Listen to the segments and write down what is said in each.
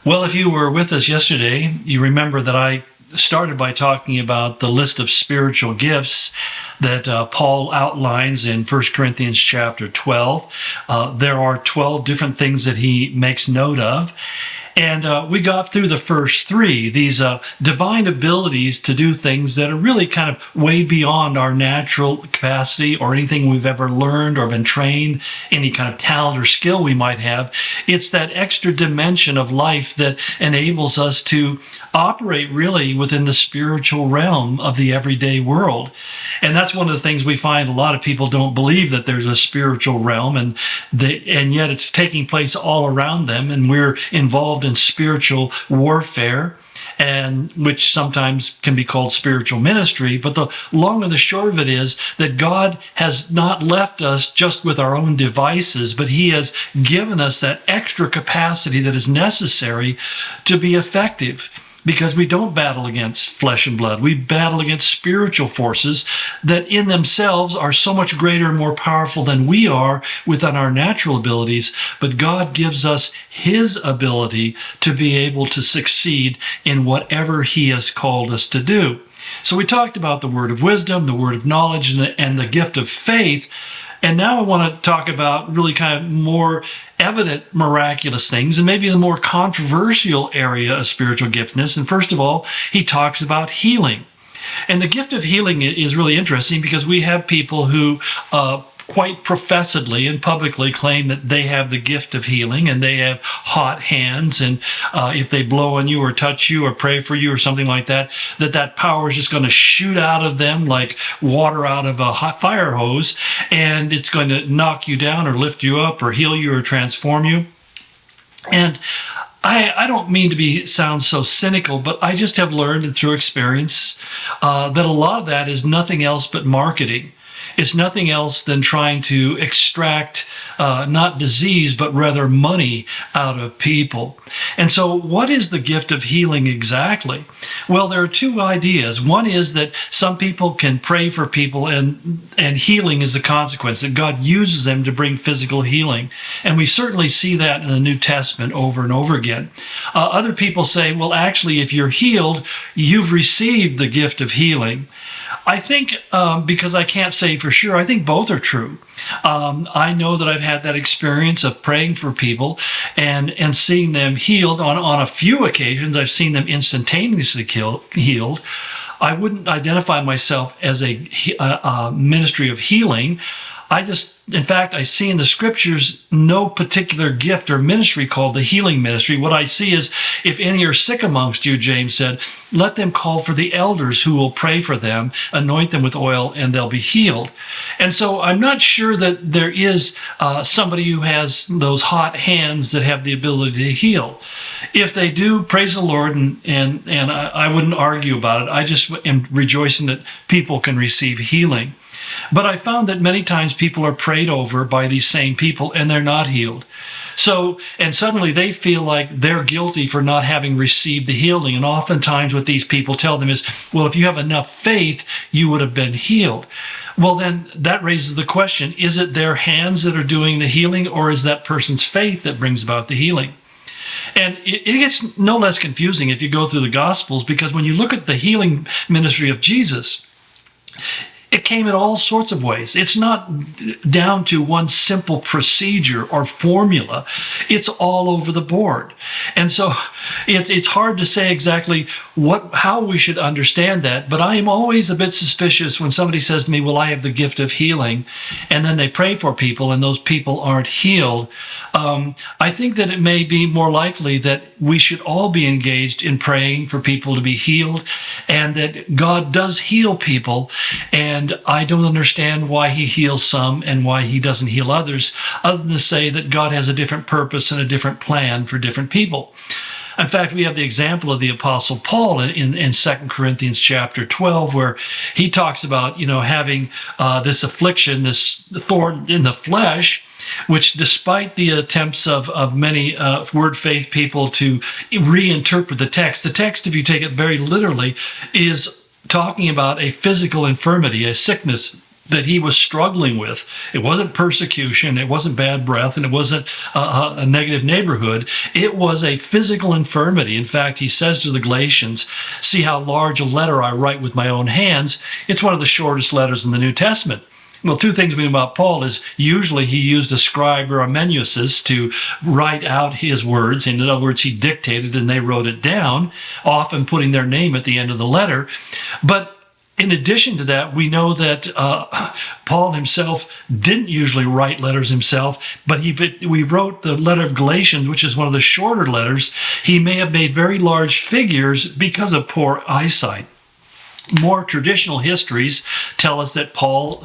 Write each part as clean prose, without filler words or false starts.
Well, if you were with us yesterday, you remember that I started by talking about the list of spiritual gifts that Paul outlines in 1 Corinthians chapter 12. There are 12 different things that he makes note of. And we got through the first three, these divine abilities to do things that are really kind of way beyond our natural capacity or anything we've ever learned or been trained, any kind of talent or skill we might have. It's that extra dimension of life that enables us to operate really within the spiritual realm of the everyday world. And that's one of the things we find a lot of people don't believe that there's a spiritual realm, and yet it's taking place all around them, and we're involved in spiritual warfare, and which sometimes can be called spiritual ministry. But the long and the short of it is that God has not left us just with our own devices, but he has given us that extra capacity that is necessary to be effective. Because we don't battle against flesh and blood. We battle against spiritual forces that in themselves are so much greater and more powerful than we are within our natural abilities. But God gives us his ability to be able to succeed in whatever he has called us to do. So we talked about the word of wisdom, the word of knowledge, and the gift of faith. And now I want to talk about really kind of more evident miraculous things and maybe the more controversial area of spiritual giftedness. And first of all, he talks about healing. And the gift of healing is really interesting because we have people who quite professedly and publicly claim that they have the gift of healing and they have hot hands, and if they blow on you or touch you or pray for you or something like that, that power is just going to shoot out of them like water out of a hot fire hose, and it's going to knock you down or lift you up or heal you or transform you. And I don't mean to sound so cynical, but I just have learned and through experience that a lot of that is nothing else but marketing. It's nothing else than trying to extract not disease, but rather money out of people. And so what is the gift of healing exactly? Well, there are two ideas. One is that some people can pray for people and healing is the consequence, that God uses them to bring physical healing. And we certainly see that in the New Testament over and over again. Other people say, well, actually, if you're healed, you've received the gift of healing. I think, because I can't say for sure, I think both are true. I know that I've had that experience of praying for people and seeing them healed. On a few occasions, I've seen them instantaneously healed. I wouldn't identify myself as a ministry of healing. In fact, I see in the scriptures no particular gift or ministry called the healing ministry. What I see is, if any are sick amongst you, James said, let them call for the elders who will pray for them, anoint them with oil, and they'll be healed. And so I'm not sure that there is somebody who has those hot hands that have the ability to heal. If they do, praise the Lord, and I wouldn't argue about it. I just am rejoicing that people can receive healing. But I found that many times people are prayed over by these same people and they're not healed. So, and suddenly they feel like they're guilty for not having received the healing. And oftentimes what these people tell them is, well, if you have enough faith, you would have been healed. Well, then that raises the question, is it their hands that are doing the healing, or is that person's faith that brings about the healing? And it gets no less confusing if you go through the Gospels, because when you look at the healing ministry of Jesus, it came in all sorts of ways. It's not down to one simple procedure or formula. It's all over the board. And so it's hard to say exactly how we should understand that, but I am always a bit suspicious when somebody says to me, well, I have the gift of healing, and then they pray for people and those people aren't healed. I think that it may be more likely that we should all be engaged in praying for people to be healed, and that God does heal people, and I don't understand why he heals some and why he doesn't heal others, other than to say that God has a different purpose and a different plan for different people. In fact, we have the example of the Apostle Paul in 2 Corinthians chapter 12, where he talks about, having this affliction, this thorn in the flesh, which despite the attempts of many word faith people to reinterpret the text, if you take it very literally, is talking about a physical infirmity, a sickness that he was struggling with. It wasn't persecution, it wasn't bad breath, and it wasn't a negative neighborhood. It was a physical infirmity. In fact, he says to the Galatians, see how large a letter I write with my own hands. It's one of the shortest letters in the New Testament. Well, two things we know about Paul is usually he used a scribe or a menuisis to write out his words. In other words, he dictated and they wrote it down, often putting their name at the end of the letter. But in addition to that, we know that Paul himself didn't usually write letters himself, but we wrote the letter of Galatians, which is one of the shorter letters. He may have made very large figures because of poor eyesight. More traditional histories tell us that Paul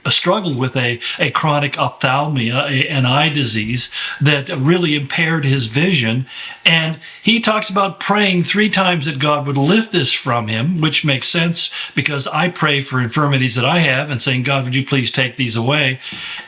struggled with a chronic ophthalmia, an eye disease that really impaired his vision. And he talks about praying 3 times that God would lift this from him, which makes sense because I pray for infirmities that I have and saying, God, would you please take these away?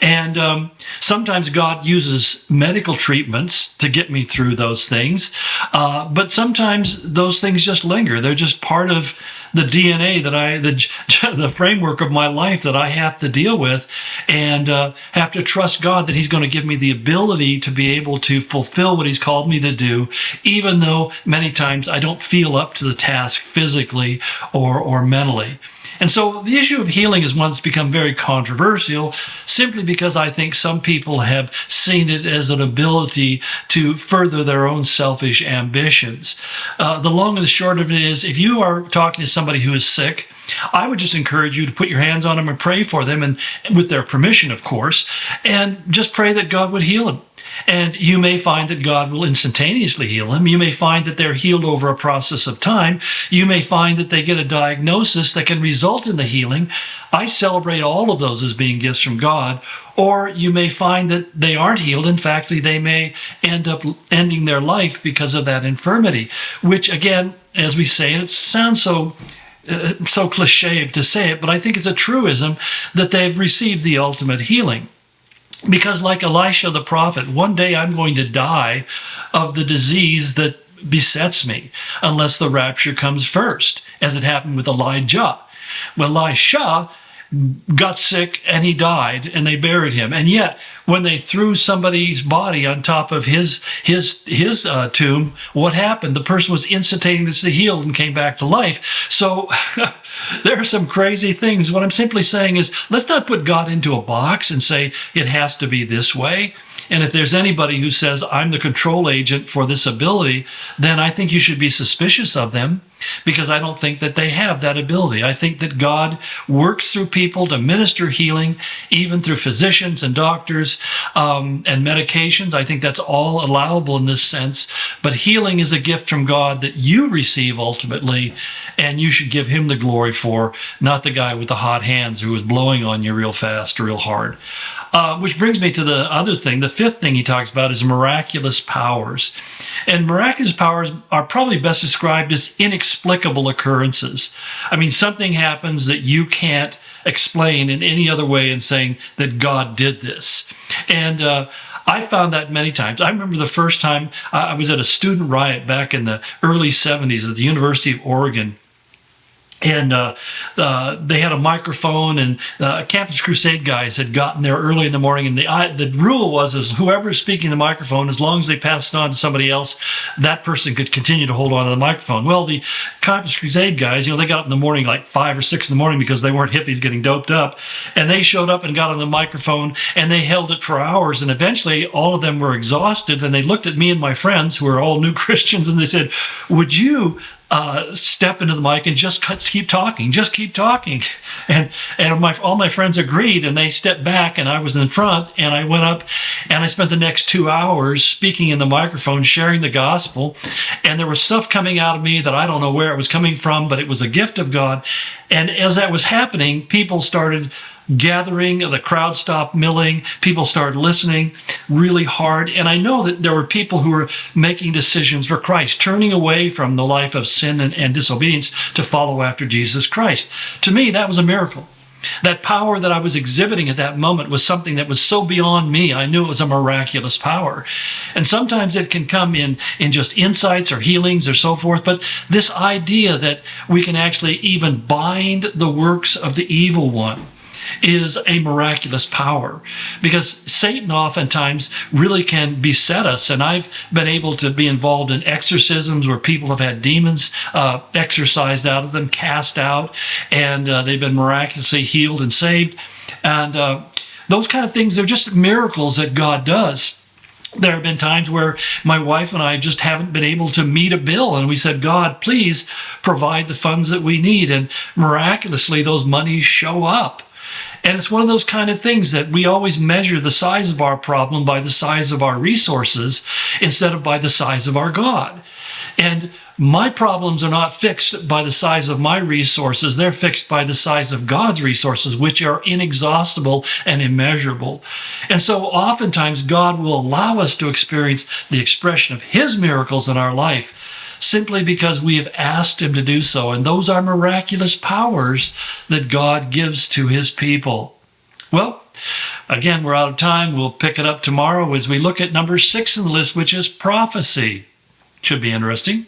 And sometimes God uses medical treatments to get me through those things. But sometimes those things just linger. They're just part of the DNA the framework of my life that I have to deal with, and have to trust God that he's going to give me the ability to be able to fulfill what he's called me to do, even though many times I don't feel up to the task physically or mentally. And so the issue of healing is one that's become very controversial simply because I think some people have seen it as an ability to further their own selfish ambitions. The long and the short of it is, if you are talking to somebody who is sick, I would just encourage you to put your hands on them and pray for them, and with their permission, of course, and just pray that God would heal them. And you may find that God will instantaneously heal them. You may find that they're healed over a process of time. You may find that they get a diagnosis that can result in the healing. I celebrate all of those as being gifts from God. Or you may find that they aren't healed. In fact, they may end up ending their life because of that infirmity, which again, as we say, and it sounds so cliche to say it, but I think it's a truism that they've received the ultimate healing. Because like Elisha the prophet, one day I'm going to die of the disease that besets me unless the rapture comes first, as it happened with Elijah. Well, Elisha got sick and he died and they buried him. And yet when they threw somebody's body on top of his tomb, what happened? The person was instantaneously healed and came back to life. So there are some crazy things. What I'm simply saying is, let's not put God into a box and say it has to be this way. And if there's anybody who says, I'm the control agent for this ability, then I think you should be suspicious of them, because I don't think that they have that ability. I think that God works through people to minister healing, even through physicians and doctors and medications. I think that's all allowable in this sense. But healing is a gift from God that you receive ultimately, and you should give him the glory for, not the guy with the hot hands who was blowing on you real fast, real hard. Which brings me to the other thing. The fifth thing he talks about is miraculous powers. And miraculous powers are probably best described as inexplicable occurrences. I mean, something happens that you can't explain in any other way in saying that God did this. And I found that many times. I remember the first time I was at a student riot back in the early 70s at the University of Oregon. And they had a microphone, and Campus Crusade guys had gotten there early in the morning. And the rule was whoever's speaking the microphone, as long as they passed it on to somebody else, that person could continue to hold on to the microphone. Well, the Campus Crusade guys, they got up in the morning like 5 or 6 in the morning because they weren't hippies getting doped up. And they showed up and got on the microphone, and they held it for hours. And eventually all of them were exhausted. And they looked at me and my friends, who are all new Christians, and they said, would you step into the mic and just keep talking, and all my friends agreed, and they stepped back, and I was in front, and I went up and I spent the next 2 hours speaking in the microphone, sharing the gospel. And there was stuff coming out of me that I don't know where it was coming from, but it was a gift of God. And as that was happening, people started gathering, the crowd stopped milling, people started listening really hard. And I know that there were people who were making decisions for Christ, turning away from the life of sin and disobedience to follow after Jesus Christ. To me, that was a miracle. That power that I was exhibiting at that moment was something that was so beyond me. I knew it was a miraculous power. And sometimes it can come in just insights or healings or so forth. But this idea that we can actually even bind the works of the evil one. is a miraculous power, because Satan oftentimes really can beset us. And I've been able to be involved in exorcisms where people have had demons exorcised out of them, cast out, and they've been miraculously healed and saved. And those kind of things, they're just miracles that God does. There have been times where my wife and I just haven't been able to meet a bill, and we said, God, please provide the funds that we need. And miraculously, those monies show up. And it's one of those kind of things that we always measure the size of our problem by the size of our resources instead of by the size of our God. And my problems are not fixed by the size of my resources. They're fixed by the size of God's resources, which are inexhaustible and immeasurable. And so oftentimes God will allow us to experience the expression of his miracles in our life simply because we have asked him to do so. And those are miraculous powers that God gives to his people. Well, again, we're out of time. We'll pick it up tomorrow as we look at number 6 in the list, which is prophecy. Should be interesting.